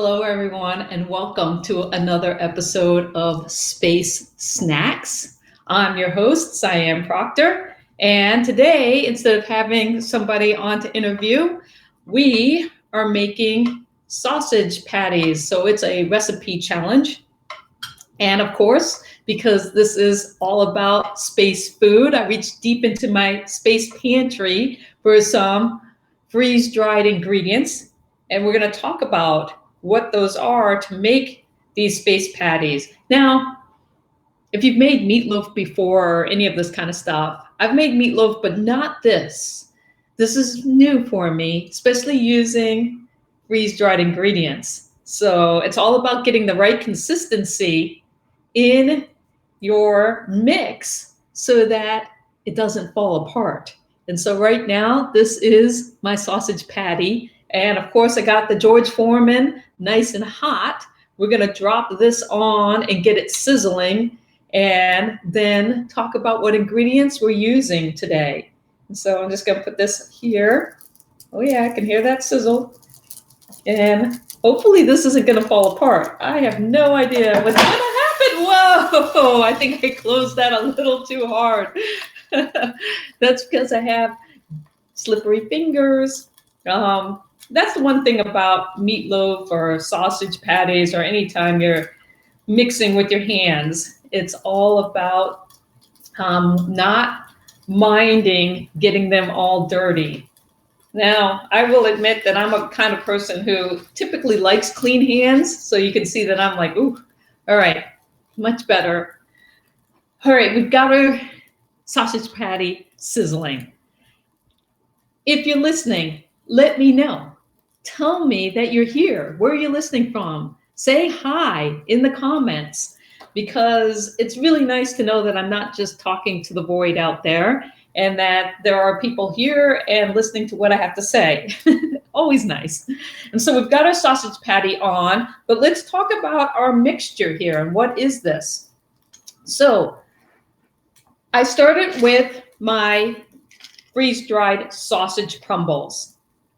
Hello, everyone, and welcome to another episode of Space Snacks. I'm your host, Cyan Proctor, and today, instead of having somebody on to interview, we are making sausage patties. So it's a recipe challenge. And of course, because this is all about space food, I reached deep into my space pantry for some freeze-dried ingredients, and we're going to talk about what those are to make these space patties. Now, if you've made meatloaf before or any of this kind of stuff, I've made meatloaf, but not this. This is new for me, especially using freeze-dried ingredients. So it's all about getting the right consistency in your mix so that it doesn't fall apart. And so right now, this is my sausage patty. And of course, I got the George Foreman nice and hot. We're going to drop this on and get it sizzling and then talk about what ingredients we're using today. And so I'm just going to put this here. Oh yeah, I can hear that sizzle. And hopefully this isn't going to fall apart. I have no idea what's going to happen. Whoa, I think I closed that a little too hard. That's because I have slippery fingers. That's the one thing about meatloaf or sausage patties or anytime you're mixing with your hands. It's all about not minding getting them all dirty. Now, I will admit that I'm a kind of person who typically likes clean hands. So you can see that I'm like, ooh, all right, much better. All right, we've got our sausage patty sizzling. If you're listening, let me know. Tell me that you're here. Where are you listening from? Say hi in the comments, because it's really nice to know that I'm not just talking to the void out there and that there are people here and listening to what I have to say. Always nice. And so we've got our sausage patty on, but let's talk about our mixture here. And what is this? So I started with my freeze-dried sausage crumbles.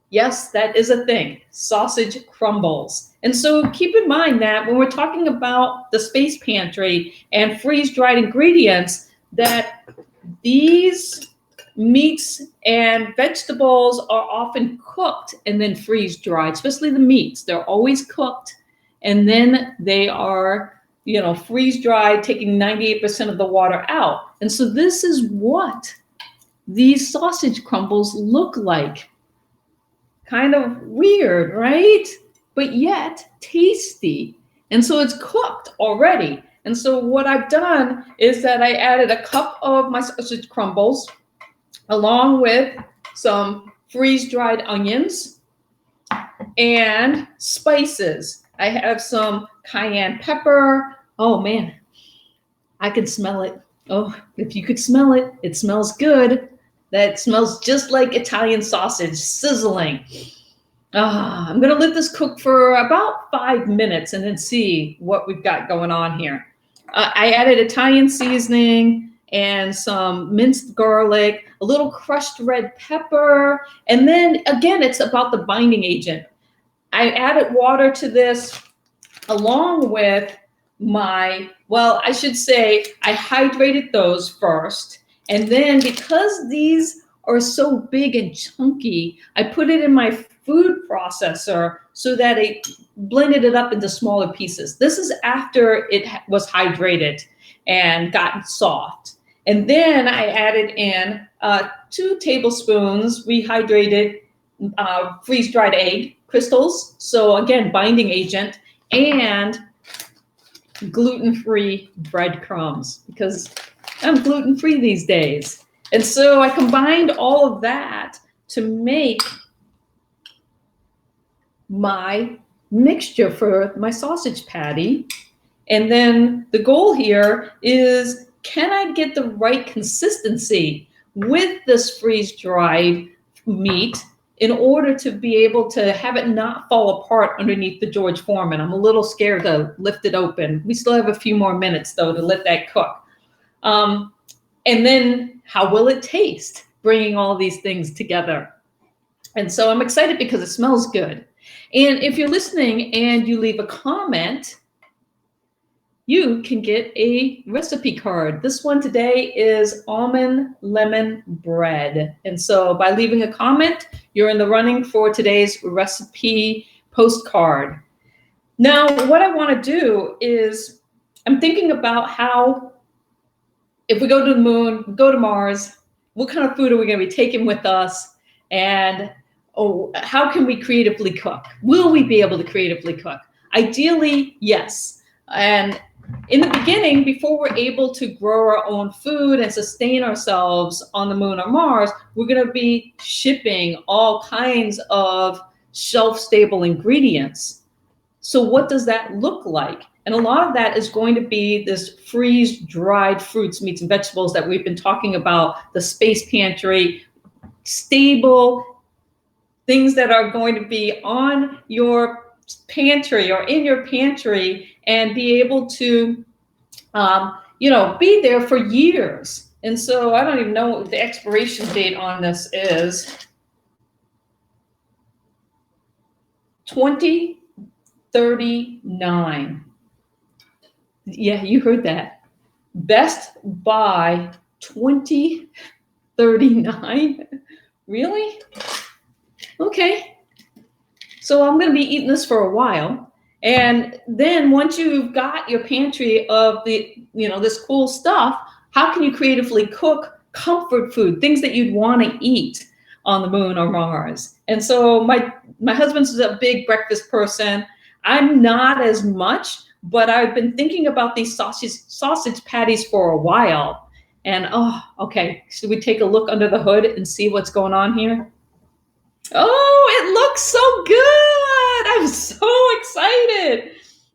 Yes, that is a thing, sausage crumbles. And so keep in mind that when we're talking about the space pantry and freeze-dried ingredients, that these meats and vegetables are often cooked and then freeze-dried, especially the meats. They're always cooked and then they are, freeze-dried, taking 98% of the water out. And so this is what these sausage crumbles look like. Kind of weird, right? But yet tasty. And so it's cooked already. And so what I've done is that I added a cup of my sausage crumbles along with some freeze-dried onions and spices. I have some cayenne pepper. Oh man, I can smell it. Oh, if you could smell it, it smells good. That smells just like Italian sausage sizzling. I'm going to let this cook for about 5 minutes and then see what we've got going on here. I added Italian seasoning and some minced garlic, a little crushed red pepper, and then again, it's about the binding agent. I added water to this along with I hydrated those first. And then because these are so big and chunky, I put it in my food processor so that it blended it up into smaller pieces. This is after it was hydrated and gotten soft. And then I added in 2 tablespoons rehydrated freeze-dried egg crystals. So again, binding agent, and gluten-free breadcrumbs, because I'm gluten-free these days. And so I combined all of that to make my mixture for my sausage patty. And then the goal here is, can I get the right consistency with this freeze-dried meat in order to be able to have it not fall apart underneath the George Foreman? I'm a little scared to lift it open. We still have a few more minutes though to let that cook. And then how will it taste, bringing all these things together? And so I'm excited because it smells good. And if you're listening and you leave a comment, you can get a recipe card. This one today is almond lemon bread. And so by leaving a comment, you're in the running for today's recipe postcard. Now, what I want to do is I'm thinking about how, if we go to the moon, go to Mars, what kind of food are we going to be taking with us? And how can we creatively cook? Will we be able to creatively cook? Ideally, yes. And in the beginning, before we're able to grow our own food and sustain ourselves on the moon or Mars, we're going to be shipping all kinds of shelf-stable ingredients. So what does that look like? And a lot of that is going to be this freeze-dried fruits, meats, and vegetables that we've been talking about, the space pantry, stable things that are going to be on your pantry or in your pantry and be able to, be there for years. And so I don't even know what the expiration date on this is. 2039. Yeah, you heard that. Best by 2039. Really? Okay. So I'm going to be eating this for a while. And then once you've got your pantry of this cool stuff, how can you creatively cook comfort food, things that you'd want to eat on the moon or Mars? And so my husband's a big breakfast person. I'm not as much, but I've been thinking about these sausage patties for a while. And okay. Should we take a look under the hood and see what's going on here? Oh, it looks so good. I'm so excited.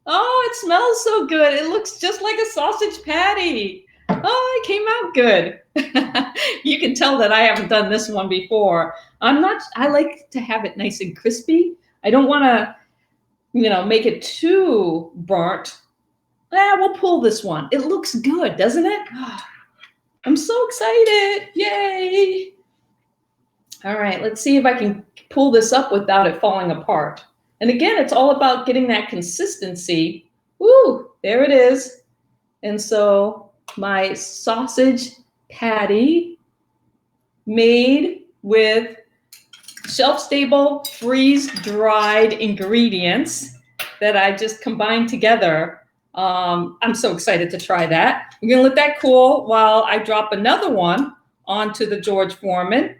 Oh, it smells so good. It looks just like a sausage patty. Oh, it came out good. You can tell that I haven't done this one before. I like to have it nice and crispy. I don't want to, make it too burnt. We'll pull this one. It looks good, doesn't it? I'm so excited. Yay. All right, let's see if I can pull this up without it falling apart. And again, it's all about getting that consistency. Woo, there it is. And so my sausage patty made with shelf-stable, freeze-dried ingredients that I just combined together. I'm so excited to try that. We're gonna let that cool while I drop another one onto the George Foreman.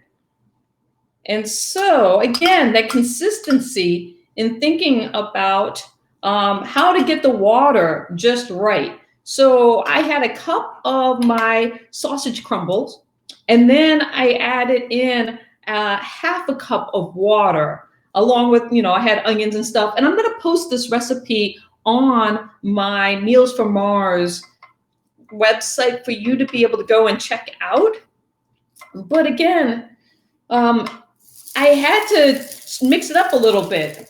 And so again, that consistency in thinking about how to get the water just right. So I had a cup of my sausage crumbles, and then I added in half a cup of water, along with, I had onions and stuff. And I'm going to post this recipe on my Meals from Mars website for you to be able to go and check out. But again, I had to mix it up a little bit.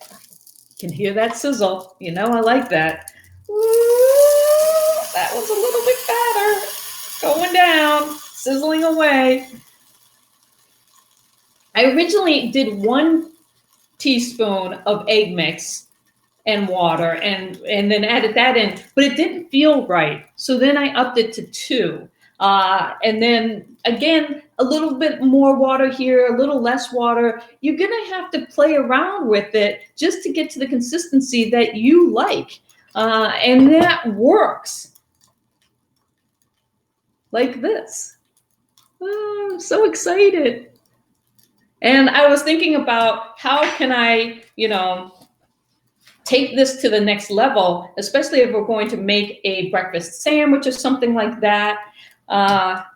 You can hear that sizzle. I like that. Ooh, that was a little bit fatter. Going down, sizzling away. I originally did 1 teaspoon of egg mix and water and then added that in, but it didn't feel right. So then I upped it to 2. And then again, a little bit more water here, a little less water. You're going to have to play around with it just to get to the consistency that you like. And that works like this. Oh, I'm so excited. And I was thinking about how can I, take this to the next level, especially if we're going to make a breakfast sandwich or something like that. Now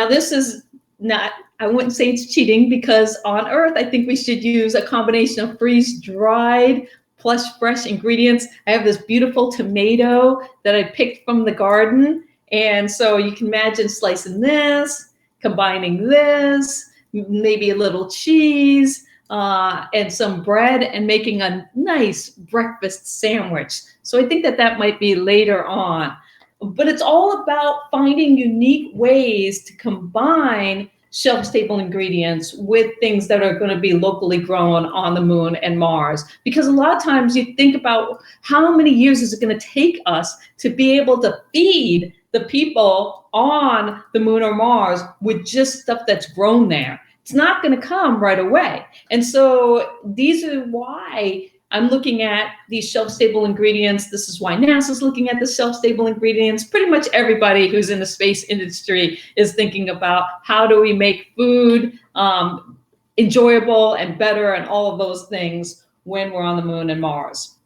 this is not, I wouldn't say it's cheating, because on Earth, I think we should use a combination of freeze-dried plus fresh ingredients. I have this beautiful tomato that I picked from the garden. And so you can imagine slicing this, combining this, maybe a little cheese, and some bread, and making a nice breakfast sandwich. So I think that might be later on. But it's all about finding unique ways to combine shelf-stable ingredients with things that are going to be locally grown on the moon and Mars. Because a lot of times you think about how many years is it going to take us to be able to feed the people on the moon or Mars with just stuff that's grown there. It's not going to come right away. And so these are why I'm looking at these shelf-stable ingredients. This is why NASA's looking at the shelf-stable ingredients. Pretty much everybody who's in the space industry is thinking about how do we make food enjoyable and better and all of those things when we're on the moon and Mars.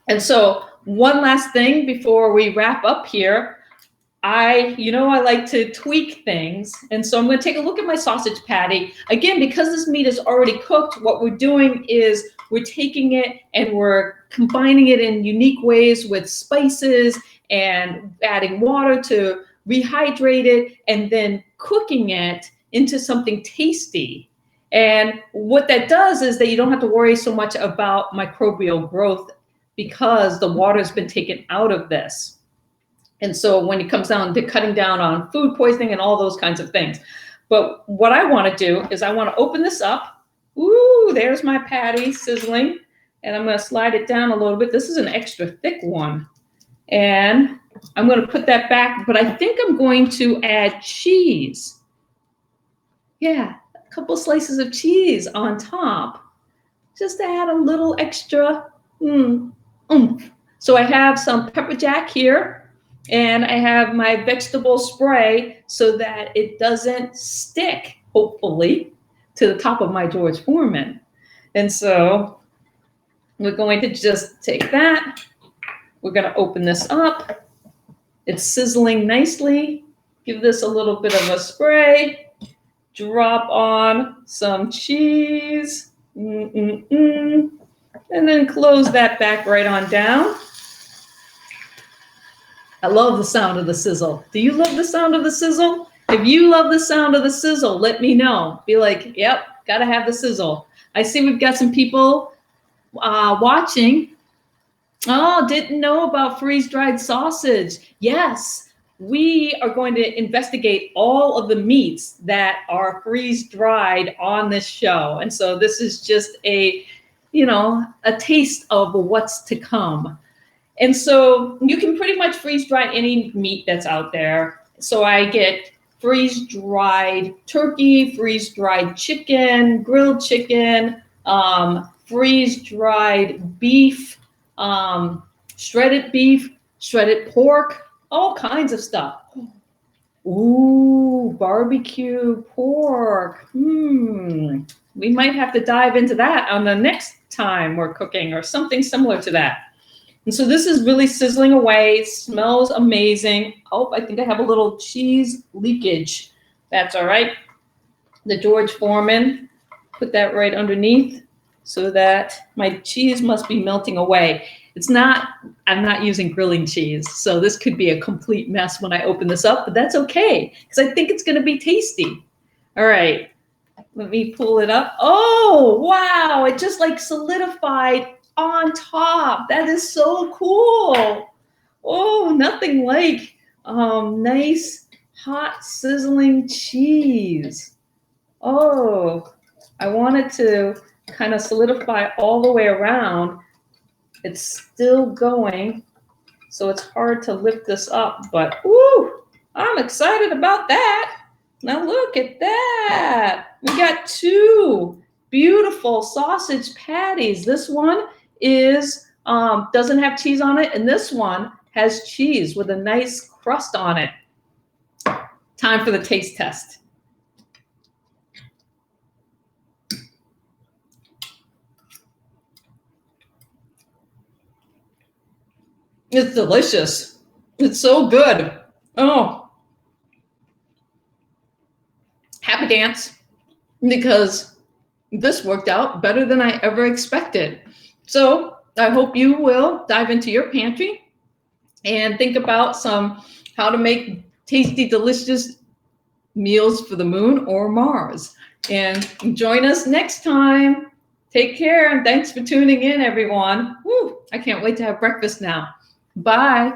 And so one last thing before we wrap up here. I like to tweak things. And so I'm going to take a look at my sausage patty. Again, because this meat is already cooked, what we're doing is we're taking it and we're combining it in unique ways with spices and adding water to rehydrate it and then cooking it into something tasty. And what that does is that you don't have to worry so much about microbial growth because the water has been taken out of this. And so when it comes down to cutting down on food poisoning and all those kinds of things. But what I want to do is I want to open this up. Ooh, there's my patty sizzling. And I'm going to slide it down a little bit. This is an extra thick one. And I'm going to put that back. But I think I'm going to add cheese. Yeah, a couple slices of cheese on top. Just to add a little extra oomph. So I have some pepper jack here. And I have my vegetable spray so that it doesn't stick, hopefully, to the top of my George Foreman. And so we're going to just take that. We're going to open this up. It's sizzling nicely. Give this a little bit of a spray. Drop on some cheese. And then close that back right on down. I love the sound of the sizzle. Do you love the sound of the sizzle? If you love the sound of the sizzle, let me know. Be like, yep, gotta have the sizzle. I see we've got some people watching. Oh, didn't know about freeze-dried sausage. Yes, we are going to investigate all of the meats that are freeze-dried on this show. And so this is just a taste of what's to come. And so you can pretty much freeze dry any meat that's out there. So I get freeze-dried turkey, freeze-dried chicken, grilled chicken, freeze-dried beef, shredded pork, all kinds of stuff. Ooh, barbecue pork. We might have to dive into that on the next time we're cooking or something similar to that. And so this is really sizzling away. It smells amazing. Oh, I think I have a little cheese leakage. That's all right. The George Foreman, put that right underneath so that my cheese must be melting away. I'm not using grilling cheese. So this could be a complete mess when I open this up, but that's okay because I think it's going to be tasty. All right, let me pull it up. Oh, wow. It just like solidified on top. That is so cool. Oh, nothing like nice hot sizzling cheese. Oh, I want it to kind of solidify all the way around. It's still going, so it's hard to lift this up, but woo, I'm excited about that. Now look at that. We got two beautiful sausage patties. This one is doesn't have cheese on it, and this one has cheese with a nice crust on it. Time for the taste test. It's delicious. It's so good. Oh, happy dance, because this worked out better than I ever expected. So I hope you will dive into your pantry and think about how to make tasty, delicious meals for the moon or Mars. And join us next time. Take care, and thanks for tuning in, everyone. Woo, I can't wait to have breakfast now. Bye.